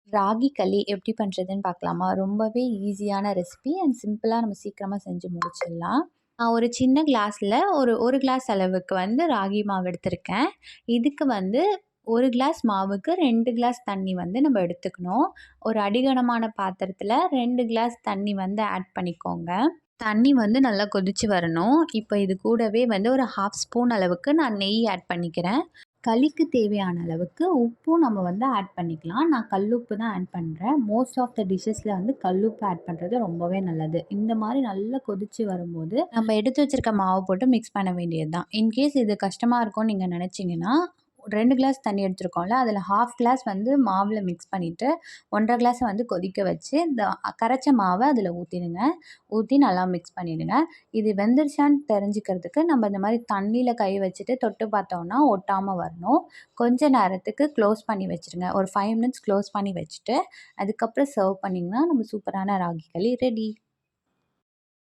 ராகி களி எப்படி பண்ணுறதுன்னு பார்க்கலாமா? ரொம்பவே ஈஸியான ரெசிபி அண்ட் சிம்பிளா நம்ம சீக்கிரமா செஞ்சு முடிச்சிடலாம். நான் ஒரு சின்ன கிளாஸில ஒரு 1 கிளாஸ் அளவுக்கு வந்து ராகி மாவு எடுத்திருக்கேன். இதுக்கு வந்து 1 கிளாஸ் மாவுக்கு 2 கிளாஸ் தண்ணி வந்து நம்ம எடுத்துக்கணும். ஒரு அடிகனமான பாத்திரத்தில 2 கிளாஸ் தண்ணி வந்து ஆட் பண்ணிக்கோங்க. தண்ணி வந்து நல்லா கொதிச்சு வரணும். இப்போ இது கூடவே வந்து ஒரு 1/2 ஸ்பூன் அளவுக்கு நான் நெய் ஆட் பண்ணிக்கிறேன். களிக்கு தேவையான அளவுக்கு உப்பும் நம்ம வந்து ஆட் பண்ணிக்கலாம். நான் கல்லுப்பு தான் ஆட் பண்றேன். மோஸ்ட் ஆஃப் த டிஷ்ஷஸ்ல வந்து கல்லுப்பு ஆட் பண்றது ரொம்பவே நல்லது. இந்த மாரி நல்லா கொதிச்சு வரும்போது, நம்ம எடுத்து வச்சிருக்க மாவு போட்டு மிக்ஸ் பண்ண வேண்டியது தான். இன்கேஸ் இது கஷ்டமா இருக்கும்னு நீங்க நெனச்சீங்கன்னா, 2 கிளாஸ் தண்ணி எடுத்துருக்கோம்ல, அதில 1/2 கிளாஸ் வந்து மாவுல மிக்ஸ் பண்ணிட்டு, 1 1/2 கிளாஸ வந்து கொதிக்க வச்சு, இந்த கரைச்ச மாவ அதில ஊத்திடுங்க. ஊத்தி நல்லா மிக்ஸ் பண்ணிடுங்க. இது வெந்துருச்சான்னு தெரிஞ்சுக்கிறதுக்கு நம்ம இந்த மாரி தண்ணீல கை வச்சுட்டு தொட்டு பார்த்தோம்னா, ஒட்டாம வரணும். கொஞ்ச நேரத்துக்கு க்ளோஸ் பண்ணி வச்சுருங்க. ஒரு 5 மினிட்ஸ் க்ளோஸ் பண்ணி வச்சுட்டு, அதுக்கப்புறம் சர்வ் பண்ணிங்கன்னா, நம்ம சூப்பரான ராகி களி ரெடி.